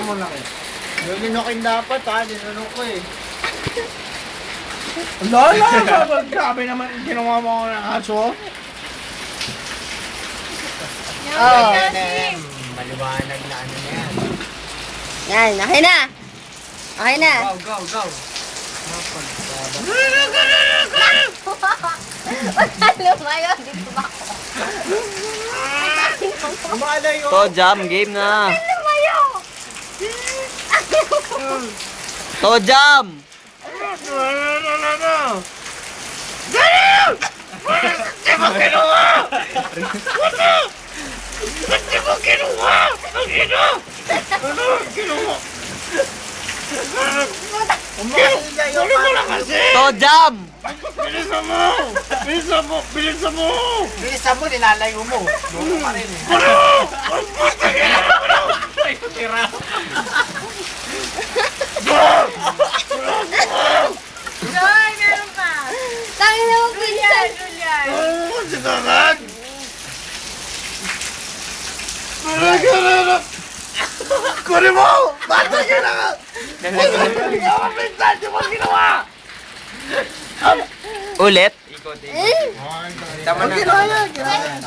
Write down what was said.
mo laki. Ninunokin dapat ha, ninunok ko eh. Lala! Grabe naman ginawa mo ako ng aso. Oh, maliwanag na ano na yan. Yan, okay na. Okay na. Go, go, go. Lumayo, dito ba ako? Lumalayo. To, jam, game na. Lumayo! To, jam! Umalayo pa. To, jam! Bilisan mo! Bilisan mo! Bilisan mo! Bilisan mo, nilalayo mo. Buko pa rin eh. Ay, tira! Joy, meron pa! Tangin na mo, pinsan! Oh, sinaran! Kunin mo! Bata ka na ka! Ulit? Tama na. Ginawa yan! Ginawa yan!